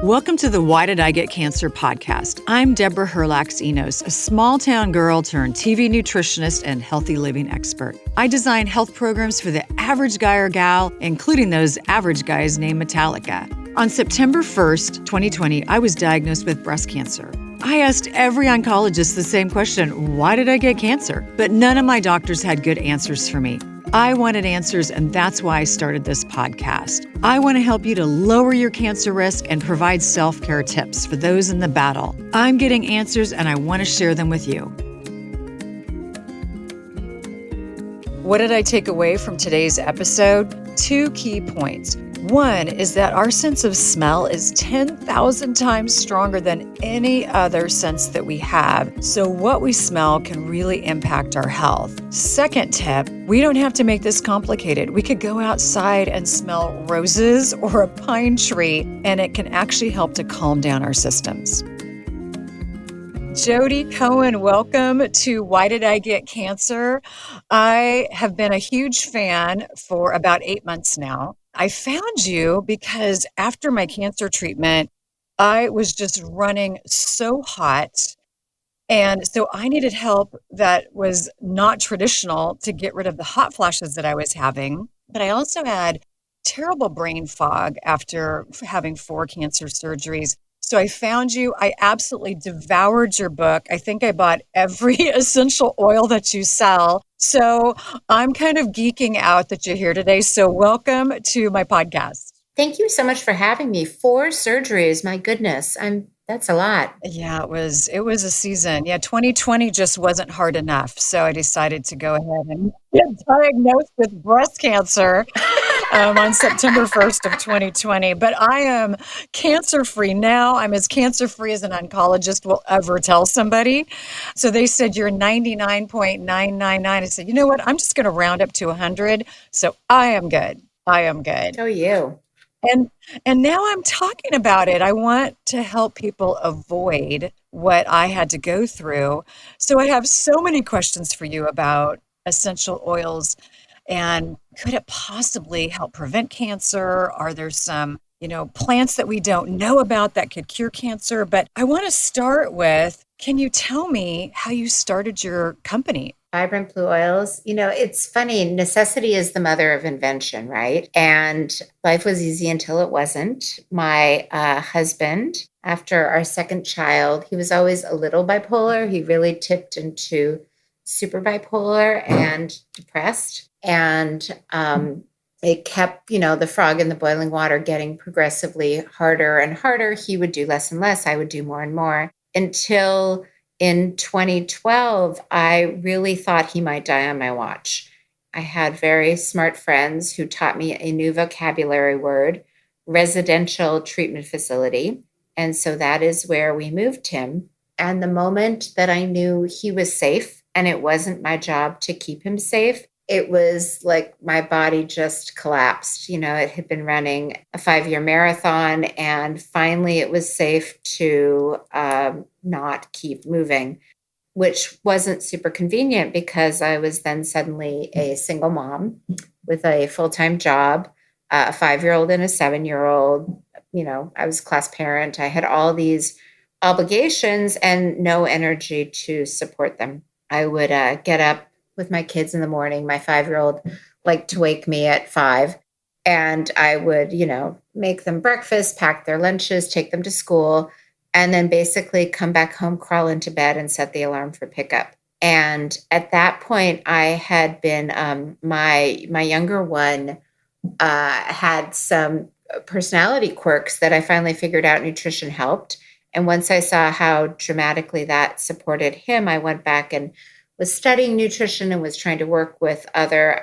Welcome to the Why Did I Get Cancer podcast. I'm Deborah Herlax-Enos, a small-town girl turned TV nutritionist and healthy living expert. I design health programs for the average guy or gal, including those average guys named Metallica. On September 1st, 2020, I was diagnosed with breast cancer. I asked every oncologist the same question, why did I get cancer? But none of my doctors had good answers for me. I wanted answers, and that's why I started this podcast. I want to help you to lower your cancer risk and provide self-care tips for those in the battle. I'm getting answers, and I want to share them with you. What did I take away from today's episode? 2 key points. One is that our sense of smell is 10,000 times stronger than any other sense that we have. So what we smell can really impact our health. Second tip, we don't have to make this complicated. We could go outside and smell roses or a pine tree, and it can actually help to calm down our systems. Jodi Cohen, welcome to Why Did I Get Cancer? I have been a huge fan for about 8 months now. I found you because after my cancer treatment, I was just running so hot. And so I needed help that was not traditional to get rid of the hot flashes that I was having. But I also had terrible brain fog after having 4 cancer surgeries. So I found you. I absolutely devoured your book. I think I bought every essential oil that you sell. So I'm kind of geeking out that you're here today. So welcome to my podcast. Thank you so much for having me. 4 surgeries. My goodness. That's a lot. Yeah, it was a season. Yeah, 2020 just wasn't hard enough. So I decided to go ahead and get diagnosed with breast cancer. On September 1st of 2020. But I am cancer-free now. I'm as cancer-free as an oncologist will ever tell somebody. So they said you're 99.999. I said, you know what? I'm just going to round up to 100. So I am good. Oh, you. And now I'm talking about it. I want to help people avoid what I had to go through. So I have so many questions for you about essential oils. And could it possibly help prevent cancer? Are there some, plants that we don't know about that could cure cancer? But I want to start with, can you tell me how you started your company? Vibrant Blue Oils. It's funny. Necessity is the mother of invention, right? And life was easy until it wasn't. My husband, after our second child, he was always a little bipolar. He really tipped into super bipolar and depressed. And it kept, the frog in the boiling water getting progressively harder and harder. He would do less and less. I would do more and more until in 2012, I really thought he might die on my watch. I had very smart friends who taught me a new vocabulary word, residential treatment facility. And so that is where we moved him. And the moment that I knew he was safe and it wasn't my job to keep him safe, it was like my body just collapsed. It had been running a 5-year marathon, and finally it was safe to not keep moving, which wasn't super convenient because I was then suddenly a single mom with a full-time job, a 5-year-old and a 7-year-old. I was class parent. I had all these obligations and no energy to support them. I would get up with my kids in the morning. My 5-year-old liked to wake me at 5, and I would, make them breakfast, pack their lunches, take them to school, and then basically come back home, crawl into bed, and set the alarm for pickup. And at that point, I had been, my younger one had some personality quirks that I finally figured out nutrition helped. And once I saw how dramatically that supported him, I went back and was studying nutrition and was trying to work with other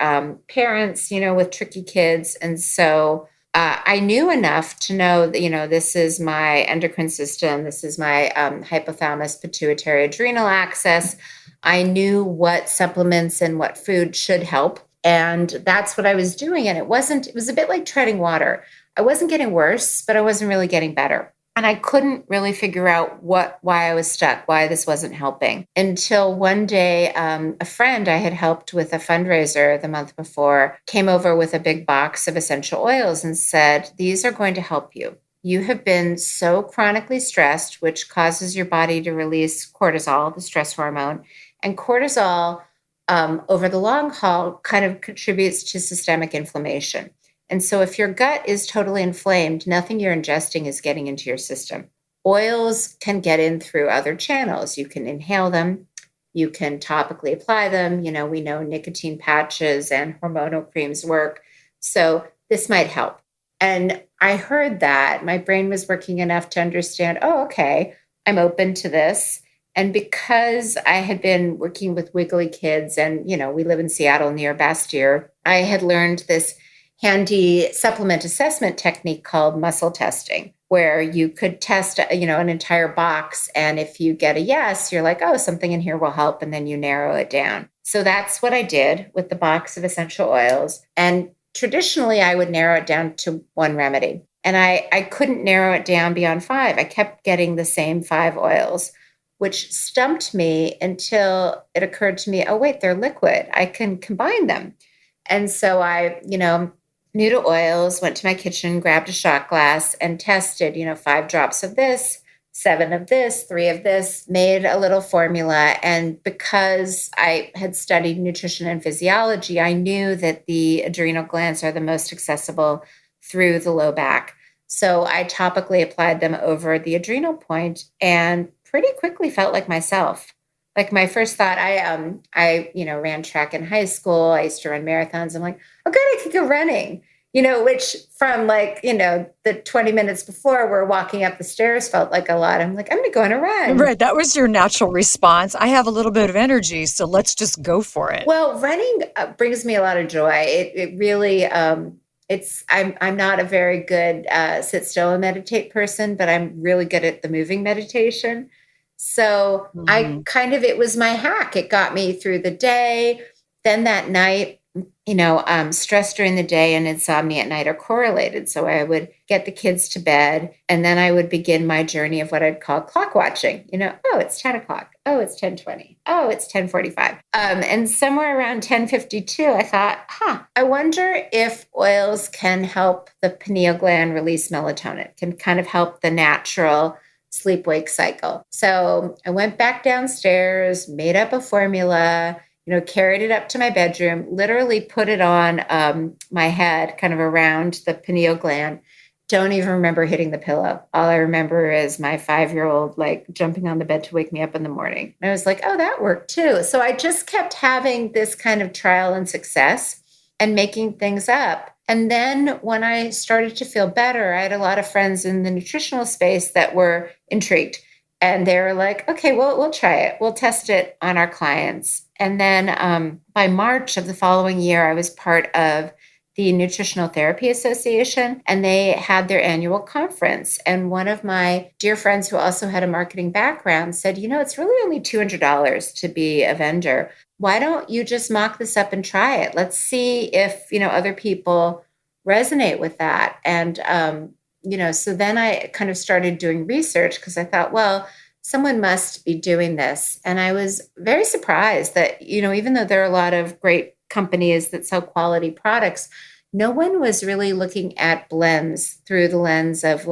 parents, with tricky kids. And so I knew enough to know that, this is my endocrine system. This is my hypothalamus, pituitary, adrenal axis. I knew what supplements and what food should help. And that's what I was doing. And it was a bit like treading water. I wasn't getting worse, but I wasn't really getting better. And I couldn't really figure out why I was stuck, why this wasn't helping, until one day a friend I had helped with a fundraiser the month before came over with a big box of essential oils and said, these are going to help you. you have been so chronically stressed, which causes your body to release cortisol, the stress hormone. And cortisol, over the long haul, kind of contributes to systemic inflammation. And so if your gut is totally inflamed, nothing you're ingesting is getting into your system. Oils can get in through other channels. You can inhale them. You can topically apply them. We know nicotine patches and hormonal creams work. So this might help. And I heard that my brain was working enough to understand, oh, okay, I'm open to this. And because I had been working with wiggly kids and, we live in Seattle near Bastyr, I had learned this handy supplement assessment technique called muscle testing, where you could test, an entire box. And if you get a yes, you're like, oh, something in here will help. And then you narrow it down. So that's what I did with the box of essential oils. And traditionally, I would narrow it down to one remedy. And I couldn't narrow it down beyond 5. I kept getting the same 5 oils, which stumped me until it occurred to me, oh, wait, they're liquid. I can combine them. And so I, new to oils, went to my kitchen, grabbed a shot glass and tested, 5 drops of this, 7 of this, 3 of this, made a little formula. And because I had studied nutrition and physiology, I knew that the adrenal glands are the most accessible through the low back. So I topically applied them over the adrenal point and pretty quickly felt like myself. Like my first thought, I ran track in high school. I used to run marathons. I'm like, oh, good, I could go running, which from the 20 minutes before where walking up the stairs felt like a lot. I'm like, I'm going to go on a run. Right. That was your natural response. I have a little bit of energy, so let's just go for it. Well, running brings me a lot of joy. It really, I'm not a very good sit still and meditate person, but I'm really good at the moving meditation. So it was my hack. It got me through the day. Then that night, stress during the day and insomnia at night are correlated. So I would get the kids to bed and then I would begin my journey of what I'd call clock watching. Oh, it's 10 o'clock. Oh, it's 10:20. Oh, it's 10:45. And somewhere around 10:52, I thought, I wonder if oils can help the pineal gland release melatonin, can kind of help the natural sleep-wake cycle. So I went back downstairs, made up a formula, carried it up to my bedroom, literally put it on my head, kind of around the pineal gland. Don't even remember hitting the pillow. All I remember is my 5-year-old jumping on the bed to wake me up in the morning. And I was like, oh, that worked too. So I just kept having this kind of trial and success and making things up. And then when I started to feel better, I had a lot of friends in the nutritional space that were intrigued. And they were like, okay, well, we'll try it. We'll test it on our clients. And then by March of the following year, I was part of the Nutritional Therapy Association, and they had their annual conference. And one of my dear friends who also had a marketing background said, it's really only $200 to be a vendor. Why don't you just mock this up and try it? Let's see if, other people resonate with that. And, so then I kind of started doing research because I thought, well, someone must be doing this. And I was very surprised that, even though there are a lot of great companies that sell quality products, no one was really looking at blends through the lens of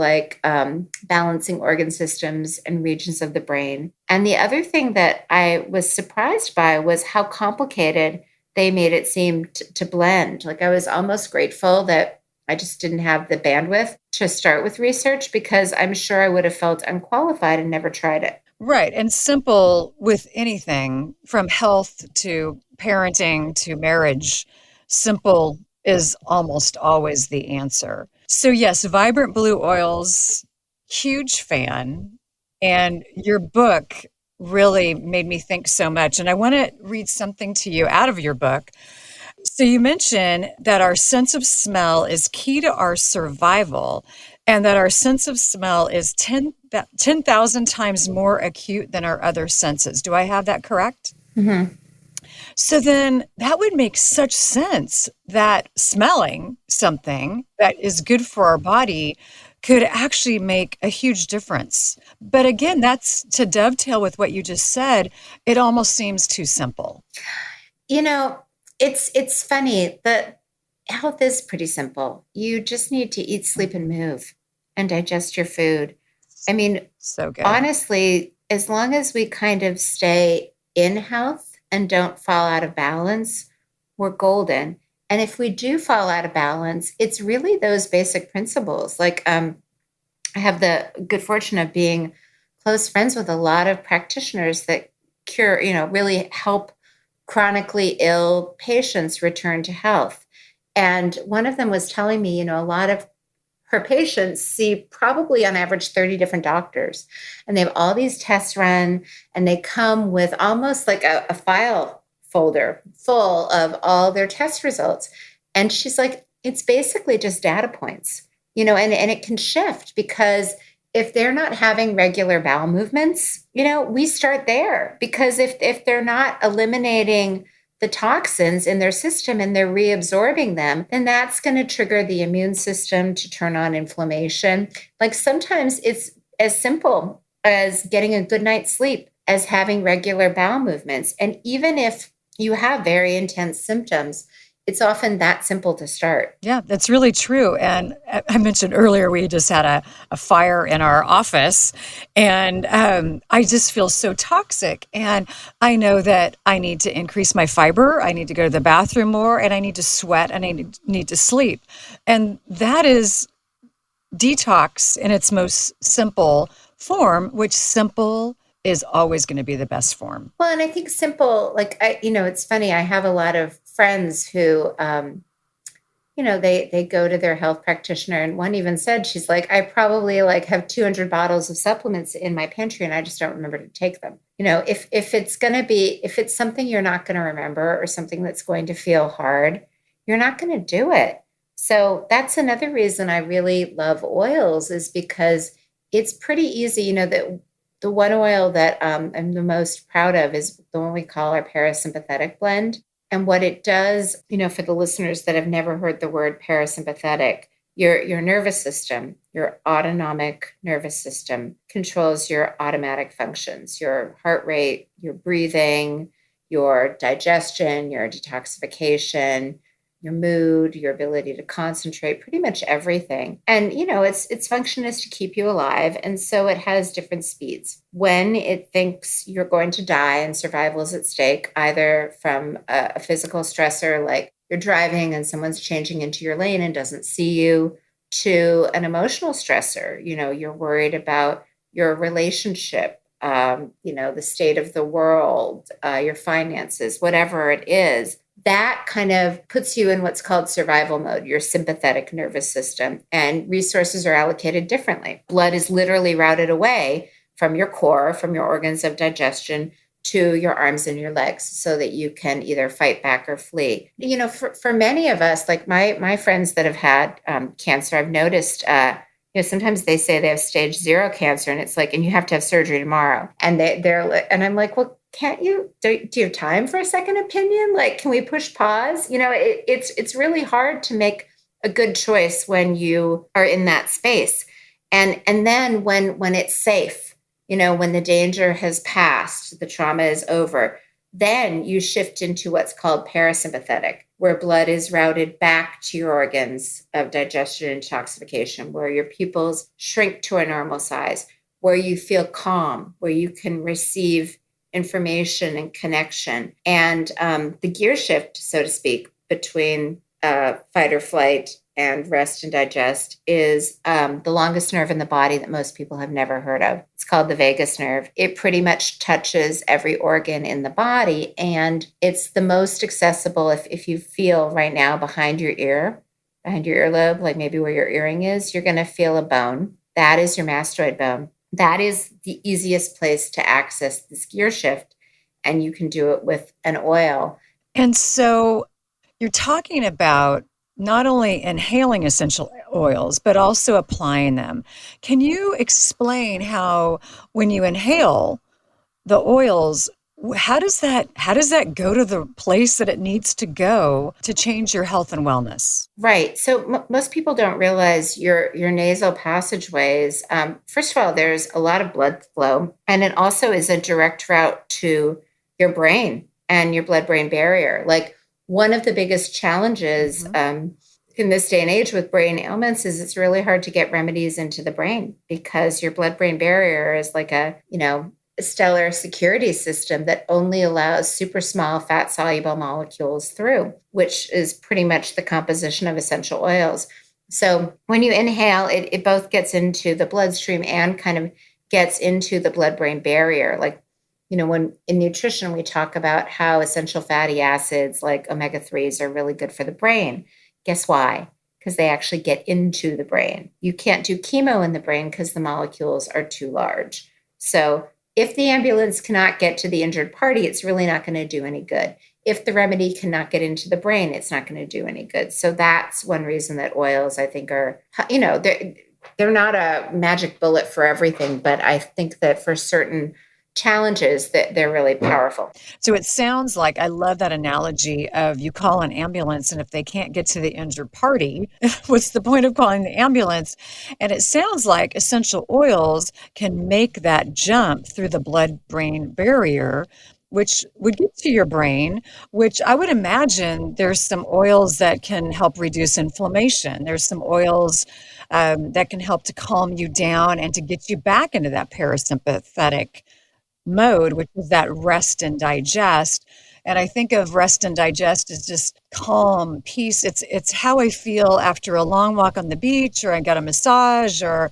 balancing organ systems and regions of the brain. And the other thing that I was surprised by was how complicated they made it seem to blend. I was almost grateful that I just didn't have the bandwidth to start with research because I'm sure I would have felt unqualified and never tried it. Right. And simple with anything from health to parenting to marriage, simple is almost always the answer. So yes, Vibrant Blue Oils, huge fan. And your book really made me think so much. And I want to read something to you out of your book. So you mentioned that our sense of smell is key to our survival and that our sense of smell is 10,000 times more acute than our other senses. Do I have that correct? Mm-hmm. So then that would make such sense that smelling something that is good for our body could actually make a huge difference. But again, that's to dovetail with what you just said. It almost seems too simple. It's funny that health is pretty simple. You just need to eat, sleep, and move. and digest your food. I mean, So good. honestly, as long as we kind of stay in health and don't fall out of balance, we're golden. And if we do fall out of balance, it's really those basic principles. Like, I have the good fortune of being close friends with a lot of practitioners that cure, really help chronically ill patients return to health. And one of them was telling me, a lot of her patients see probably on average 30 different doctors, and they have all these tests run, and they come with almost like a file folder full of all their test results. And she's like, it's basically just data points, and it can shift because if they're not having regular bowel movements, we start there, because if they're not eliminating the toxins in their system and they're reabsorbing them, then that's going to trigger the immune system to turn on inflammation. Like, sometimes it's as simple as getting a good night's sleep, as having regular bowel movements. And even if you have very intense symptoms, it's often that simple to start. Yeah, that's really true. And I mentioned earlier we just had a fire in our office, and I just feel so toxic. And I know that I need to increase my fiber. I need to go to the bathroom more, and I need to sweat, and I need to sleep. And that is detox in its most simple form, which simple is always going to be the best form. Well, and I think simple, like, it's funny. I have a lot of friends who, they go to their health practitioner, and one even said, she's like, I probably like have 200 bottles of supplements in my pantry, and I just don't remember to take them. If it's something you're not going to remember, or something that's going to feel hard, you're not going to do it. So that's another reason I really love oils, is because it's pretty easy. That the one oil that I'm the most proud of is the one we call our parasympathetic blend. And what it does, for the listeners that have never heard the word parasympathetic, your nervous system, your autonomic nervous system, controls your automatic functions, your heart rate, your breathing, your digestion, your detoxification, your mood, your ability to concentrate, pretty much everything. And, its function is to keep you alive. And so it has different speeds. When it thinks you're going to die and survival is at stake, either from a physical stressor, like you're driving and someone's changing into your lane and doesn't see you, to an emotional stressor, you're worried about your relationship, the state of the world, your finances, whatever it is, that kind of puts you in what's called survival mode, your sympathetic nervous system, and resources are allocated differently. Blood is literally routed away from your core, from your organs of digestion, to your arms and your legs, so that you can either fight back or flee. For many of us, like my friends that have had cancer, I've noticed, sometimes they say they have stage 0 cancer, and it's like, and you have to have surgery tomorrow. And and I'm like, well, can't you, do you have time for a second opinion? Like, can we push pause? It's really hard to make a good choice when you are in that space. And then when it's safe, when the danger has passed, the trauma is over, then you shift into what's called parasympathetic, where blood is routed back to your organs of digestion and detoxification, where your pupils shrink to a normal size, where you feel calm, where you can receive information and connection. And the gear shift, so to speak, between fight or flight and rest and digest is the longest nerve in the body that most people have never heard of. It's called the vagus nerve. It pretty much touches every organ in the body, and it's the most accessible. If you feel right now behind your earlobe, like maybe where your earring is, you're going to feel a bone. That is your mastoid bone. That is the easiest place to access this gear shift, and you can do it with an oil. And so you're talking about not only inhaling essential oils, but also applying them. Can you explain how, when you inhale the oils, how does that go to the place that it needs to go to change your health and wellness? Right. So most people don't realize your nasal passageways. First of all, there's a lot of blood flow, and it also is a direct route to your brain and your blood-brain barrier. Like, one of the biggest challenges, in this day and age with brain ailments is it's really hard to get remedies into the brain because your blood-brain barrier is like a, stellar security system that only allows super small fat soluble molecules through, which is pretty much the composition of essential oils. So when you inhale, it both gets into the bloodstream and kind of gets into the blood-brain barrier. Like, when in nutrition, we talk about how essential fatty acids like omega-3s are really good for the brain. Guess why? Because they actually get into the brain. You can't do chemo in the brain because the molecules are too large. So if the ambulance cannot get to the injured party, it's really not going to do any good. If the remedy cannot get into the brain, it's not going to do any good. So that's one reason that oils, I think, are, they're not a magic bullet for everything, but I think that for certain challenges that they're really powerful. So it sounds like, I love that analogy of you call an ambulance, and if they can't get to the injured party, what's the point of calling the ambulance? And it sounds like essential oils can make that jump through the blood-brain barrier, which would get to your brain, which I would imagine there's some oils that can help reduce inflammation. There's some oils that can help to calm you down and to get you back into that parasympathetic mode, which is that rest and digest. And I think of rest and digest as just calm, peace. It's how I feel after a long walk on the beach, or I got a massage, or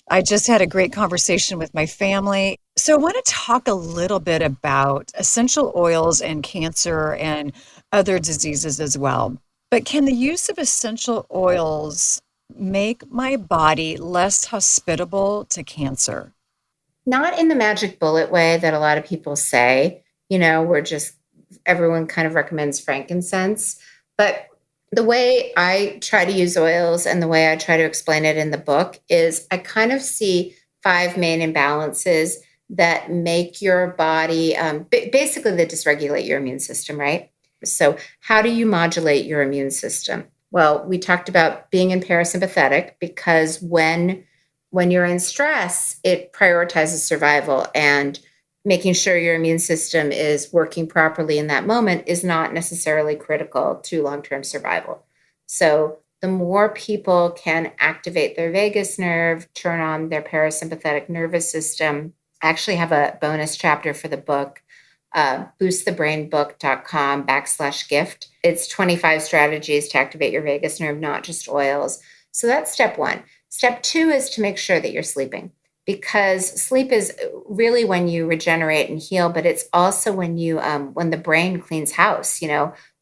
I just had a great conversation with my family. So I want to talk a little bit about essential oils and cancer and other diseases as well. But can the use of essential oils make my body less hospitable to cancer? Not in the magic bullet way that a lot of people say, everyone kind of recommends frankincense. But the way I try to use oils and the way I try to explain it in the book is I kind of see 5 main imbalances that make your body, basically that dysregulate your immune system, right? So how do you modulate your immune system? Well, we talked about being in parasympathetic because when you're in stress, it prioritizes survival, and making sure your immune system is working properly in that moment is not necessarily critical to long-term survival. So the more people can activate their vagus nerve, turn on their parasympathetic nervous system, I actually have a bonus chapter for the book, boostthebrainbook.com/gift. It's 25 strategies to activate your vagus nerve, not just oils. So that's step 1. Step 2 is to make sure that you're sleeping, because sleep is really when you regenerate and heal, but it's also when when the brain cleans house.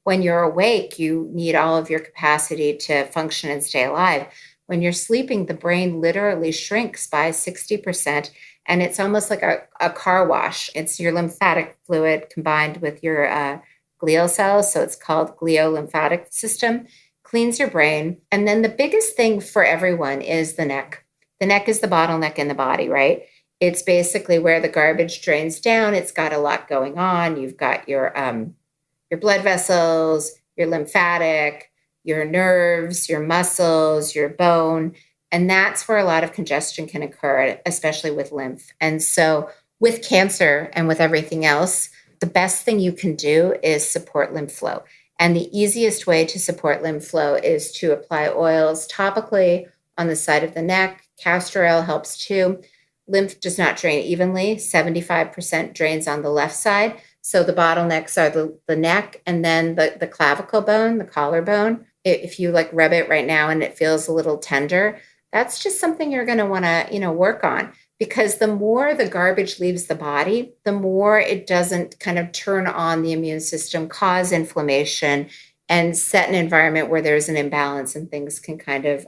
When you're awake, you need all of your capacity to function and stay alive. When you're sleeping, the brain literally shrinks by 60%, and it's almost like a car wash. It's your lymphatic fluid combined with your glial cells, so it's called gliolymphatic system. Cleans your brain. And then the biggest thing for everyone is the neck. The neck is the bottleneck in the body, right? It's basically where the garbage drains down. It's got a lot going on. You've got your blood vessels, your lymphatic, your nerves, your muscles, your bone. And that's where a lot of congestion can occur, especially with lymph. And so with cancer and with everything else, the best thing you can do is support lymph flow. And the easiest way to support lymph flow is to apply oils topically on the side of the neck. Castor oil helps too. Lymph does not drain evenly. 75% drains on the left side. So the bottlenecks are the neck, and then the clavicle bone, the collarbone. If you rub it right now and it feels a little tender, that's just something you're going to want to, work on. Because the more the garbage leaves the body, the more it doesn't kind of turn on the immune system, cause inflammation, and set an environment where there's an imbalance and things can kind of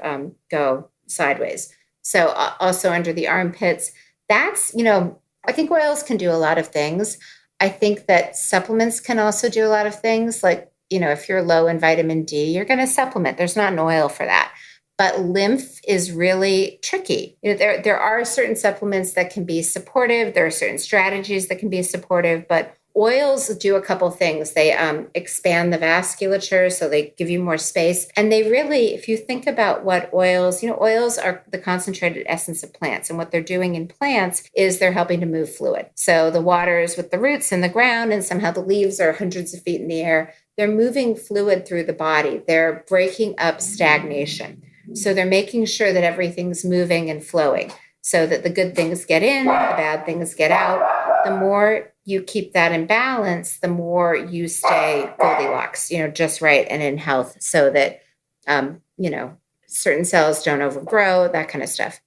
go sideways. So also under the armpits, that's, I think oils can do a lot of things. I think that supplements can also do a lot of things. If you're low in vitamin D, you're going to supplement. There's not an oil for that. But lymph is really tricky. There are certain supplements that can be supportive. There are certain strategies that can be supportive, but oils do a couple things. They expand the vasculature, so they give you more space. And they really, if you think about what oils, oils are the concentrated essence of plants. And what they're doing in plants is they're helping to move fluid. So the water is with the roots in the ground, and somehow the leaves are hundreds of feet in the air. they're moving fluid through the body. They're breaking up stagnation. So they're making sure that everything's moving and flowing so that the good things get in, the bad things get out. The more you keep that in balance, the more you stay Goldilocks, just right and in health so that, certain cells don't overgrow, that kind of stuff.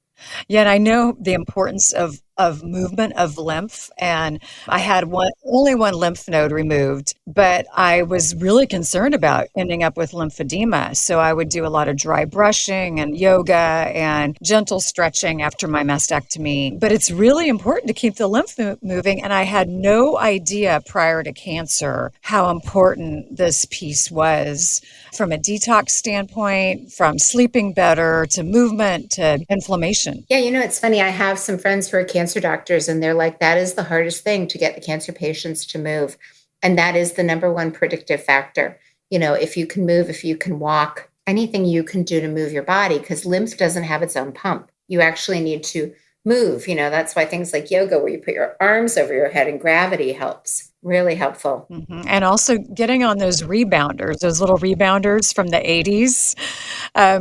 Yeah, and I know the importance of movement of lymph, and I had only one lymph node removed, but I was really concerned about ending up with lymphedema. So I would do a lot of dry brushing and yoga and gentle stretching after my mastectomy. But it's really important to keep the lymph moving, and I had no idea prior to cancer how important this piece was from a detox standpoint, from sleeping better to movement to inflammation. Yeah, it's funny. I have some friends who are cancer doctors, and they're like, that is the hardest thing to get the cancer patients to move. And that is the number one predictive factor. If you can move, if you can walk, anything you can do to move your body, because lymph doesn't have its own pump. You actually need to move. That's why things like yoga, where you put your arms over your head and gravity helps. Really helpful. And also getting on those rebounders, those little rebounders from the 80s,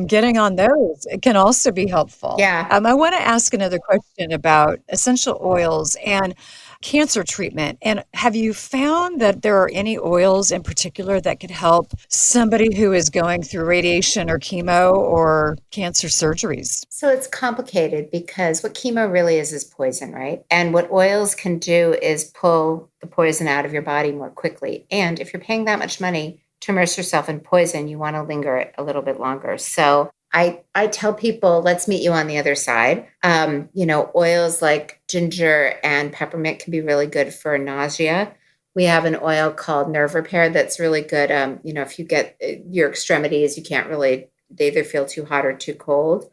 getting on those, it can also be helpful. Yeah. I want to ask another question about essential oils and cancer treatment. And have you found that there are any oils in particular that could help somebody who is going through radiation or chemo or cancer surgeries? So it's complicated because what chemo really is poison, right? And what oils can do is pull the poison out of your body more quickly. And if you're paying that much money to immerse yourself in poison, you want to linger it a little bit longer. So I tell people, let's meet you on the other side. Oils like ginger and peppermint can be really good for nausea. We have an oil called Nerve Repair that's really good. If you get your extremities, you can't really, they either feel too hot or too cold.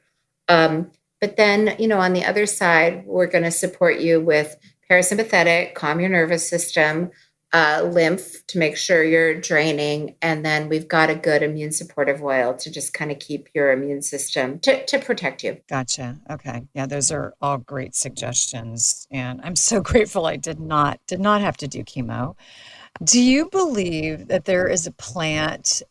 But then, on the other side, we're going to support you with parasympathetic, calm your nervous system, lymph to make sure you're draining. And then we've got a good immune supportive oil to just kind of keep your immune system to protect you. Gotcha. Okay. Yeah, those are all great suggestions. And I'm so grateful I did not have to do chemo. Do you believe that there is a plant,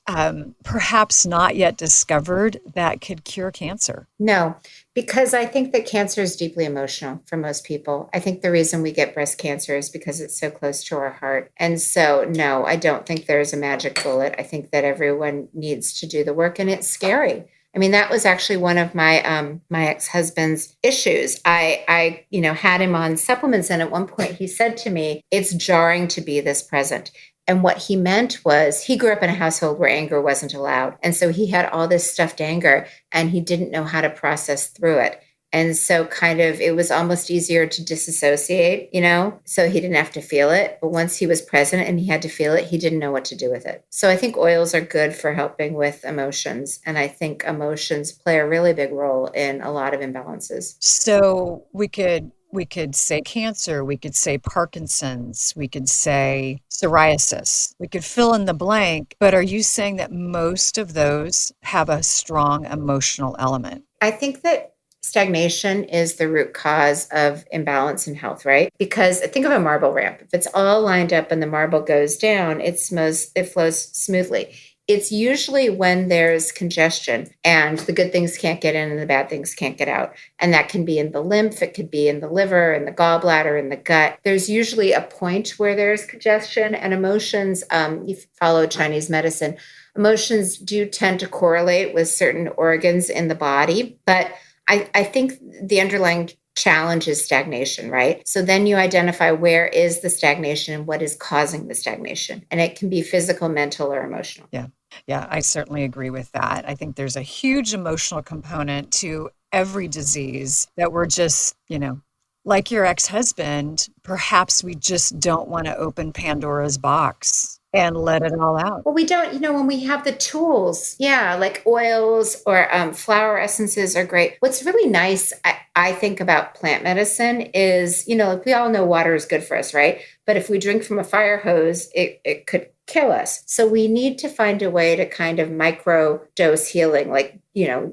perhaps not yet discovered, that could cure cancer? No, because I think that cancer is deeply emotional for most people. I think the reason we get breast cancer is because it's so close to our heart. And so, no, I don't think there's a magic bullet. I think that everyone needs to do the work, and it's scary. I mean, that was actually one of my my ex-husband's issues. I had him on supplements, and at one point he said to me, "It's jarring to be this present." And what he meant was he grew up in a household where anger wasn't allowed. And so he had all this stuffed anger, and he didn't know how to process through it. And so it was almost easier to disassociate, so he didn't have to feel it. But once he was present and he had to feel it, he didn't know what to do with it. So I think oils are good for helping with emotions. And I think emotions play a really big role in a lot of imbalances. So we could say cancer, we could say Parkinson's, we could say psoriasis, we could fill in the blank. But are you saying that most of those have a strong emotional element? I think that stagnation is the root cause of imbalance in health, right? Because think of a marble ramp. If it's all lined up and the marble goes down, it flows smoothly. It's usually when there's congestion and the good things can't get in and the bad things can't get out. And that can be in the lymph, it could be in the liver, in the gallbladder, in the gut. There's usually a point where there's congestion, and emotions, you follow Chinese medicine, emotions do tend to correlate with certain organs in the body. But I think the underlying challenge is stagnation, right? So then you identify where is the stagnation and what is causing the stagnation. And it can be physical, mental, or emotional. Yeah, I certainly agree with that. I think there's a huge emotional component to every disease that we're just, like your ex-husband, perhaps we just don't want to open Pandora's box and let it all out. Well, we don't, when we have the tools, like oils or flower essences are great. What's really nice, I think, about plant medicine is, we all know water is good for us, right? But if we drink from a fire hose, it could kill us. So we need to find a way to kind of micro dose healing, like,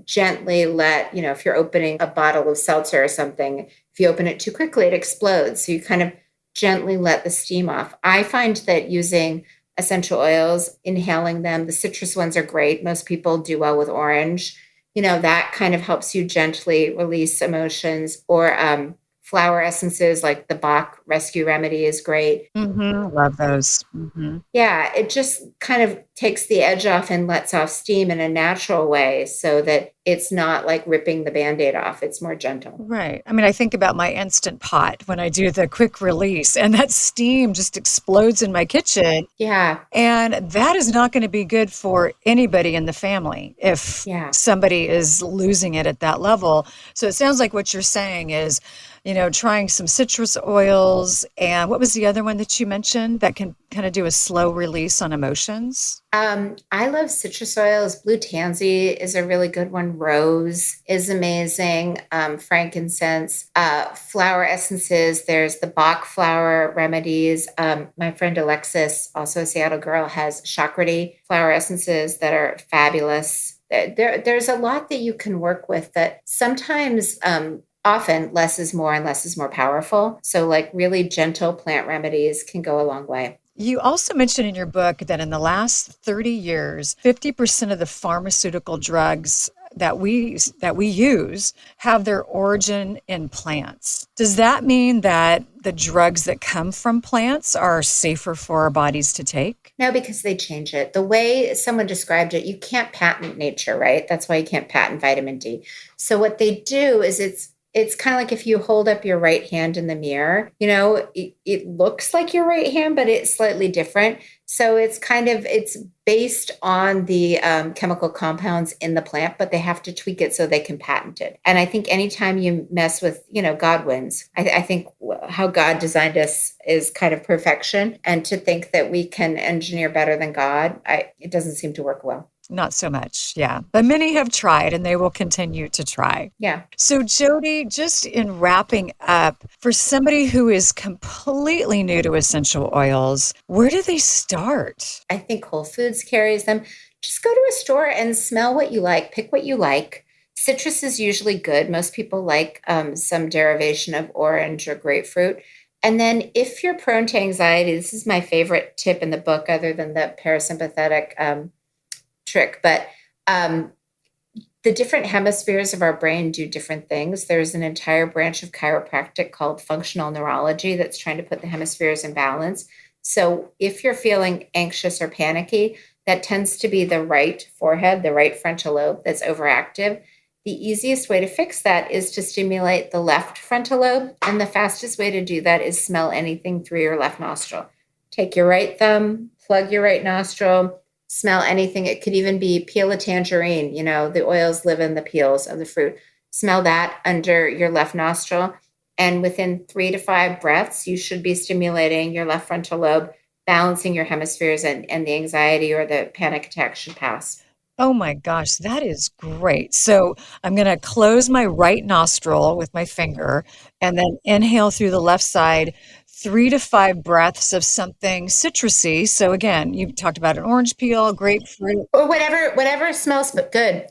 gently let, if you're opening a bottle of seltzer or something, if you open it too quickly, it explodes. So you kind of gently let the steam off. I find that using essential oils, inhaling them. The citrus ones are great. Most people do well with orange. That kind of helps you gently release emotions. Or flower essences like the Bach Rescue Remedy is great. Love those. Yeah, it just kind of takes the edge off and lets off steam in a natural way so that it's not like ripping the Band-Aid off. It's more gentle. Right. I mean, I think about my Instant Pot when I do the quick release, and that steam just explodes in my kitchen. Yeah, And that is not going to be good for anybody in the family if yeah. somebody is losing it at that level. So it sounds like what you're saying is, trying some citrus oils. And what was the other one that you mentioned that can kind of do a slow release on emotions? I love citrus oils. Blue tansy is a really good one. Rose is amazing. Frankincense, flower essences. There's the Bach flower remedies. My friend Alexis, also a Seattle girl, has Chakrati flower essences that are fabulous. There's a lot that you can work with that sometimes, often less is more and less is more powerful. So like really gentle plant remedies can go a long way. You also mentioned in your book that in the last 30 years, 50% of the pharmaceutical drugs that we use have their origin in plants. Does that mean that the drugs that come from plants are safer for our bodies to take? No, because they change it. The way someone described it, you can't patent nature, right? That's why you can't patent vitamin D. So what they do is it's kind of like if you hold up your right hand in the mirror, it looks like your right hand, but it's slightly different. So it's based on the chemical compounds in the plant, but they have to tweak it so they can patent it. And I think anytime you mess with, God wins. I think how God designed us is kind of perfection. And to think that we can engineer better than God, it doesn't seem to work well. Not so much, yeah. But many have tried and they will continue to try. Yeah. So, Jodi, just in wrapping up, for somebody who is completely new to essential oils, where do they start? I think Whole Foods carries them. Just go to a store and smell what you like, pick what you like. Citrus is usually good. Most people like some derivation of orange or grapefruit. And then if you're prone to anxiety, this is my favorite tip in the book, other than the parasympathetic trick, but the different hemispheres of our brain do different things. There's an entire branch of chiropractic called functional neurology that's trying to put the hemispheres in balance. So if you're feeling anxious or panicky, that tends to be the right forehead, the right frontal lobe that's overactive. The easiest way to fix that is to stimulate the left frontal lobe, and the fastest way to do that is smell anything through your left nostril. Take your right thumb, plug your right nostril, smell anything. It could even be peel a tangerine. The oils live in the peels of the fruit. Smell that under your left nostril. And within 3 to 5 breaths, you should be stimulating your left frontal lobe, balancing your hemispheres, and the anxiety or the panic attack should pass. Oh my gosh, that is great. So I'm going to close my right nostril with my finger and then inhale through the left side, 3 to 5 breaths of something citrusy. So again, you talked about an orange peel, grapefruit. Or whatever smells but good,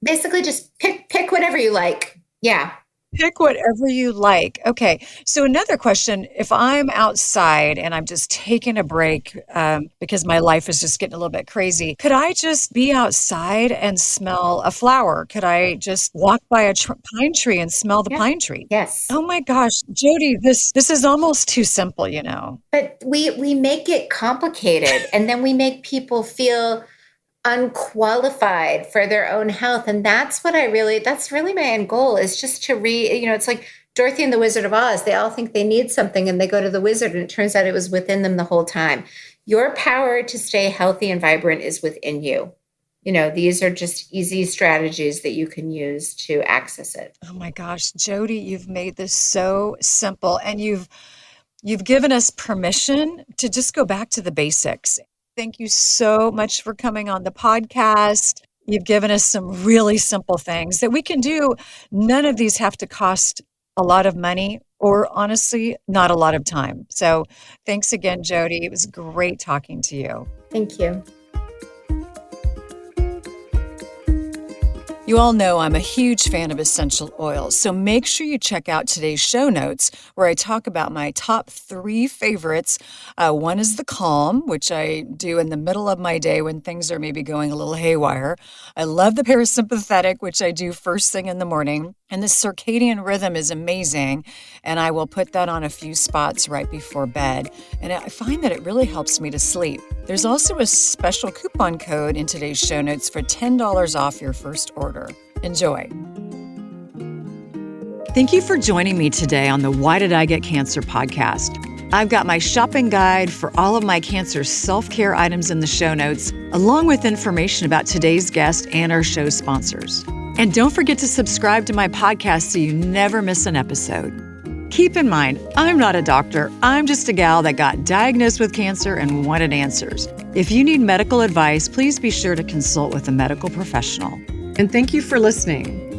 Basically just pick whatever you like. Yeah. Pick whatever you like. Okay. So another question, if I'm outside and I'm just taking a break because my life is just getting a little bit crazy, could I just be outside and smell a flower? Could I just walk by a pine tree and smell the Yeah. pine tree? Yes. Oh my gosh, Jodi, this is almost too simple, But we make it complicated, and then we make people feel unqualified for their own health. And that's really my end goal, is just to it's like Dorothy and the Wizard of Oz. They all think they need something and they go to the wizard, and it turns out it was within them the whole time. Your power to stay healthy and vibrant is within you. These are just easy strategies that you can use to access it. Oh my gosh, Jodi, you've made this so simple, and you've given us permission to just go back to the basics. Thank you so much for coming on the podcast. You've given us some really simple things that we can do. None of these have to cost a lot of money, or honestly, not a lot of time. So thanks again, Jodi. It was great talking to you. Thank you. You all know I'm a huge fan of essential oils, so make sure you check out today's show notes where I talk about my top 3 favorites. One is the Calm, which I do in the middle of my day when things are maybe going a little haywire. I love the Parasympathetic, which I do first thing in the morning. And the circadian rhythm is amazing, and I will put that on a few spots right before bed. And I find that it really helps me to sleep. There's also a special coupon code in today's show notes for $10 off your first order. Enjoy. Thank you for joining me today on the Why Did I Get Cancer podcast. I've got my shopping guide for all of my cancer self-care items in the show notes, along with information about today's guest and our show sponsors. And don't forget to subscribe to my podcast so you never miss an episode. Keep in mind, I'm not a doctor. I'm just a gal that got diagnosed with cancer and wanted answers. If you need medical advice, please be sure to consult with a medical professional. And thank you for listening.